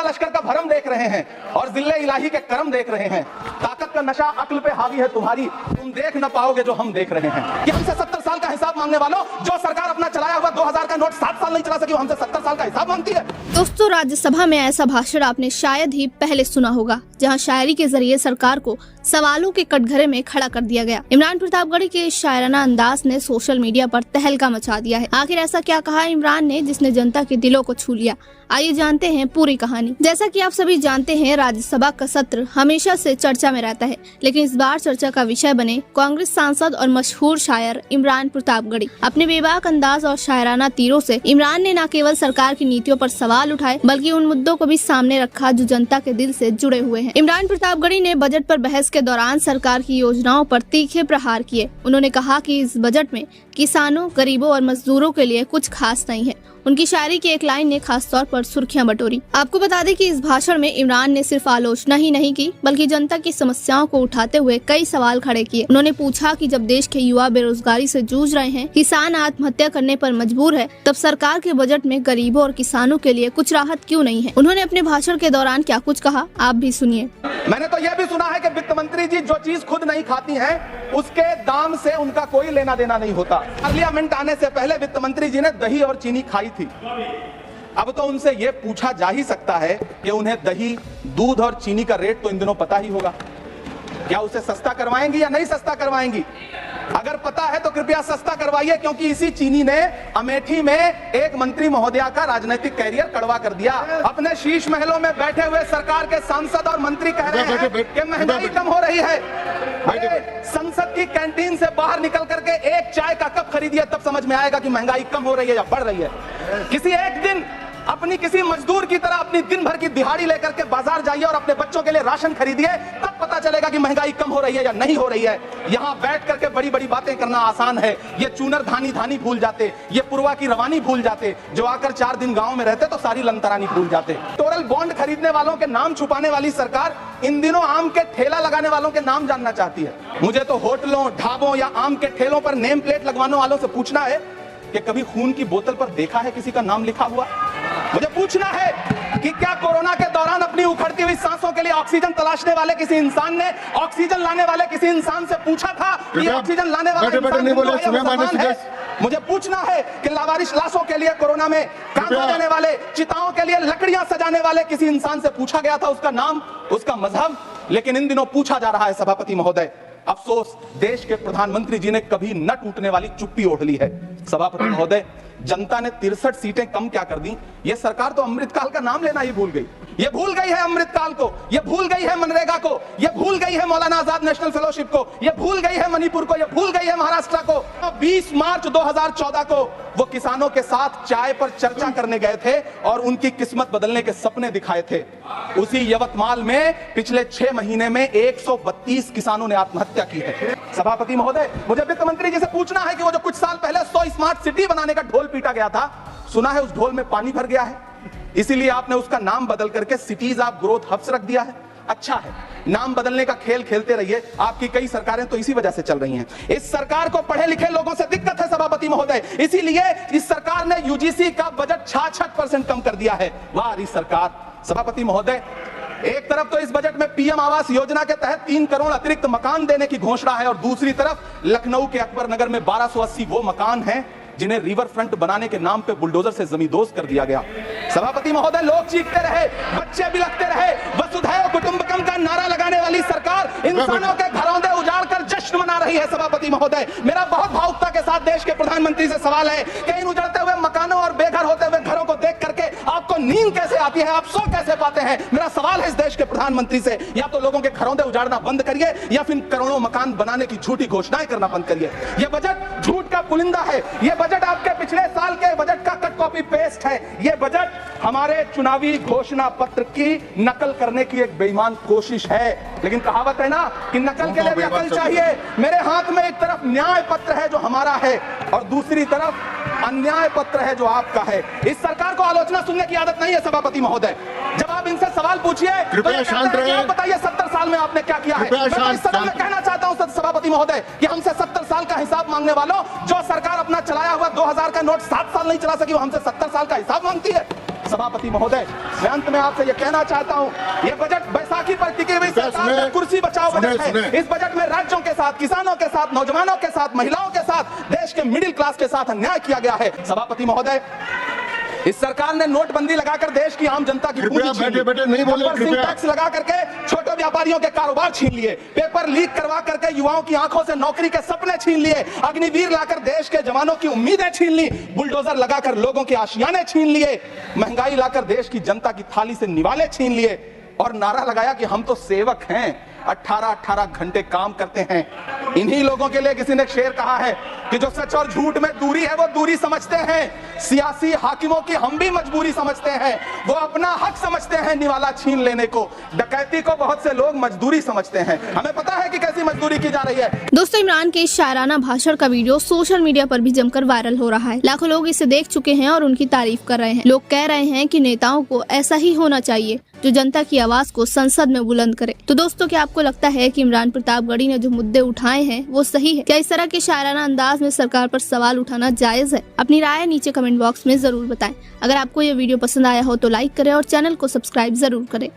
तोबा लश्कर का भरम देख रहे हैं और जिल्ले इलाही के करम देख रहे हैं। ताकत का नशा अक्ल पे हावी है तुम्हारी, तुम देख न पाओगे जो हम देख रहे हैं। कि हमसे 70 साल का हिसाब मांगने वालों, जो सरकार अपना चलाया हुआ 2000 का नोट 7 साल नहीं चला सकी, हमसे 70 साल का हिसाब मांगती है। दोस्तों, राज्यसभा में ऐसा भाषण आपने शायद ही पहले सुना होगा, जहां शायरी के जरिए सरकार को सवालों के कटघरे में खड़ा कर दिया गया। इमरान प्रतापगढ़ी के इस शायराना अंदाज ने सोशल मीडिया पर तहलका मचा दिया है। आखिर ऐसा क्या कहा इमरान ने जिसने जनता के दिलों को छू लिया? आइए जानते हैं पूरी कहानी। जैसा कि आप सभी जानते हैं, राज्यसभा का सत्र हमेशा से चर्चा में रहता है, लेकिन इस बार चर्चा का विषय बने कांग्रेस सांसद और मशहूर शायर इमरान प्रतापगढ़ी। अपने बेबाक अंदाज और शायराना तीरों से इमरान ने न केवल सरकार की नीतियों पर सवाल उठाए, बल्कि उन मुद्दों को भी सामने रखा जो जनता के दिल से जुड़े हुए हैं। इमरान प्रतापगढ़ी ने बजट पर बहस के दौरान सरकार की योजनाओं पर तीखे प्रहार किए। उन्होंने कहा कि इस बजट में किसानों, गरीबों और मजदूरों के लिए कुछ खास नहीं है। उनकी शायरी की एक लाइन ने खास तौर पर सुर्खियां बटोरी। आपको बता दें कि इस भाषण में इमरान ने सिर्फ आलोचना ही नहीं की, बल्कि जनता की समस्याओं को उठाते हुए कई सवाल खड़े किए। उन्होंने पूछा कि जब देश के युवा बेरोजगारी से जूझ रहे हैं, किसान आत्महत्या करने पर मजबूर है, तब सरकार के बजट में गरीबों और किसानों के लिए कुछ राहत क्यों नहीं है? उन्होंने अपने भाषण के दौरान क्या कुछ कहा, आप भी सुनिए। मैंने तो यह भी सुना है कि वित्त मंत्री जी जो चीज खुद नहीं खाती हैं, उसके दाम से उनका कोई लेना देना नहीं होता। पार्लियामेंट आने से पहले वित्त मंत्री जी ने दही और चीनी खाई थी। अब तो उनसे यह पूछा जा ही सकता है कि उन्हें दही, दूध और चीनी का रेट तो इन दिनों पता ही होगा। क्या उसे सस्ता करवाएंगी या नहीं सस्ता करवाएंगी? अगर पता है तो कृपया सस्ता करवाइए, क्योंकि इसी चीनी ने अमेठी में एक मंत्री महोदया का राजनीतिक कैरियर कड़वा कर दिया। अपने शीश महलों में बैठे हुए सरकार के सांसद और मंत्री कह रहे हैं कि महंगाई कम हो रही है। संसद की कैंटीन से बाहर निकल करके एक चाय का कप खरीदिए, तब समझ में आएगा कि महंगाई कम हो रही है या बढ़ रही है। किसी एक दिन अपनी किसी मजदूर की तरह अपनी दिन भर की दिहाड़ी लेकर के बाजार जाइए और अपने बच्चों के लिए राशन खरीदिए, तब पता चलेगा कि महंगाई कम हो रही है या नहीं हो रही है। यहाँ बैठ करके बड़ी बड़ी बातें करना आसान है। ये चूनर धानी धानी भूल जाते, ये पुरवा की रवानी भूल जाते, जो आकर 4 दिन गांव में रहते तो सारी लंतरानी भूल जाते। टोरल बॉन्ड खरीदने वालों के नाम छुपाने वाली सरकार इन दिनों आम के ठेला लगाने वालों के नाम जानना चाहती है। मुझे तो होटलों, ढाबों या आम के ठेलों पर नेम प्लेट लगवाने वालों से पूछना है कि कभी खून की बोतल पर देखा है किसी का नाम लिखा हुआ? मुझे पूछना है कि क्या कोरोना के दौरान अपनी उखड़ती हुई सांसों के लिए ऑक्सीजन तलाशने वाले किसी इंसान ने ऑक्सीजन लाने वाले किसी इंसान से पूछा था कि ऑक्सीजन लाने वाला इंसान है? मुझे पूछना है कि लावारिश लाशों के लिए कोरोना में कांधा देने वाले, चिताओं के लिए लकड़ियां सजाने वाले किसी इंसान से पूछा गया था उसका नाम, उसका मजहब? लेकिन इन दिनों पूछा जा रहा है सभापति महोदय। अफसोस, देश के प्रधानमंत्री जी ने कभी न टूटने वाली चुप्पी ओढ़ ली है। सभापति महोदय, जनता ने 63 सीटें कम क्या कर दी? ये सरकार तो अमृतकाल का नाम लेना ही भूल गई। ये भूल गई है अमृतकाल को, ये भूल गई है मनरेगा को, ये भूल गई है मौलाना आजाद नेशनल फेलोशिप को, ये भूल गई है मणिपुर को, ये भूल गई है महाराष्ट्र को। 20 मार्च 2014 को वो किसानों के साथ चाय पर चर्चा करने गए थे और उनकी किस्मत बदलने के सपने दिखाए थे। उसी यवतमाल में पिछले 6 महीने में 132 किसानों ने आत्महत्या की है। सभापति महोदय, मुझे वित्त मंत्री जी से पूछना है कि वो जो कुछ साल पहले 100 स्मार्ट सिटी बनाने का ढोल पीटा गया था, सुना है उस ढोल में पानी भर गया है, इसीलिए आपने उसका नाम बदल करके सिटीज ऑफ ग्रोथ हब्स रख दिया है। अच्छा है, नाम बदलने का खेल खेलते रहिए, आपकी कई सरकारें तो इसी वजह से चल रही हैं। इस सरकार को पढ़े लिखे लोगों से दिक्कत है सभापति महोदय, इसीलिए इस सरकार ने यूजीसी का बजट 66% कम कर दिया है। वाह इस सरकार। सभापति महोदय, एक तरफ तो इस बजट में पीएम आवास योजना के तहत 3 करोड़ अतिरिक्त मकान देने की घोषणा है और दूसरी तरफ लखनऊ के अकबर नगर में 1280 वो मकान हैं जिन्हें रिवर फ्रंट बनाने के नाम पे बुलडोजर से जमींदोज कर दिया गया। सभापति महोदय, लोग चीखते रहे, बच्चे बिलखते रहे, वसुधैव कुटुंबकम का नारा लगाने वाली सरकार इंसानों के घरौंदे उजाड़ कर जश्न मना रही है। सभापति महोदय, मेरा बहुत भावुकता के साथ देश के प्रधानमंत्री से सवाल है कि इन उजड़ते हुए मकानों और बेघर होते हुए घरों को देख करके आपको नींद कैसे आती है, आप सो कैसे पाते हैं? मेरा सवाल है इस देश के प्रधानमंत्री से, या तो लोगों के घरौंदे उजाड़ना बंद करिए या फिर करोड़ों मकान बनाने की झूठी घोषणाएं करना बंद करिए। यह बजट झूठ का पुलिंदा है। यह बजट आपके पिछले साल के बजट का कट कॉपी पेस्ट है। यह बजट हमारे चुनावी घोषणा पत्र की नकल करने की एक बेईमान कोशिश है। लेकिन कहावत है ना कि नकल के लिए भी अकल चाहिए। मेरे हाथ में एक तरफ न्याय पत्र है जो हमारा है और दूसरी तरफ अन्याय पत्र है जो आपका है। इस सरकार को आलोचना सुनने की आदत नहीं है सभापति महोदय। जब आप इनसे सवाल पूछिए तो ये कहते हैं कि आप बताइए 70 साल में आपने क्या किया है। मैं तो इस सदन में कहना चाहता हूं सभापति सभापति महोदय कि हमसे 70 साल का हिसाब मांगने वालों, जो सरकार अपना चलाया हुआ 2000 का नोट 7 साल नहीं चला सकी, वो हमसे 70 साल का हिसाब मांगती है। सभापति महोदय, मैं अंत में आपसे ये कहना चाहता हूं, ये बजट बैसाखी पर टिकी हुई सरकार का कुर्सी बचाओ बजट है। इस बजट में राज्यों के साथ, किसानों के साथ, नौजवानों के साथ, महिलाओं के साथ, देश के मिडिल क्लास के साथ अन्याय किया गया है। सभापति महोदय, इस सरकार ने नोटबंदी लगाकर देश की आम जनता की पूंजी छीन ली, बैठे नहीं बोले, कृपया टैक्स लगा करके छोटे व्यापारियों के कारोबार छीन लिए, पेपर लीक करवा करके युवाओं की आंखों से नौकरी के सपने छीन लिए, अग्निवीर लाकर देश के जवानों की उम्मीदें छीन ली, बुलडोजर लगाकर लोगों के आशियाने छीन लिए, महंगाई लाकर देश की जनता की थाली से निवाले छीन लिए और नारा लगाया कि हम तो सेवक हैं, 18-18 घंटे काम करते हैं। इन्हीं लोगों के लिए किसी ने शेर कहा है कि जो सच और झूठ में दूरी है वो दूरी समझते हैं, सियासी हाकिमों की हम भी मजबूरी समझते हैं, वो अपना हक समझते हैं निवाला छीन लेने को, डकैती को बहुत से लोग मजदूरी समझते हैं। हमें पता है कि कैसी मजदूरी की जा रही है। दोस्तों, इमरान के इस शायराना भाषण का वीडियो सोशल मीडिया पर भी जमकर वायरल हो रहा है। लाखों लोग इसे देख चुके हैं और उनकी तारीफ कर रहे हैं। लोग कह रहे हैं कि नेताओं को ऐसा ही होना चाहिए जो जनता की आवाज को संसद में बुलंद करे। तो दोस्तों, क्या आपको लगता है कि इमरान प्रतापगढ़ी ने जो मुद्दे उठाए हैं वो सही है? क्या इस तरह के शायराना अंदाज में सरकार पर सवाल उठाना जायज है? अपनी राय नीचे कमेंट बॉक्स में जरूर बताएं। अगर आपको ये वीडियो पसंद आया हो तो लाइक करें और चैनल को सब्सक्राइब जरूर करें।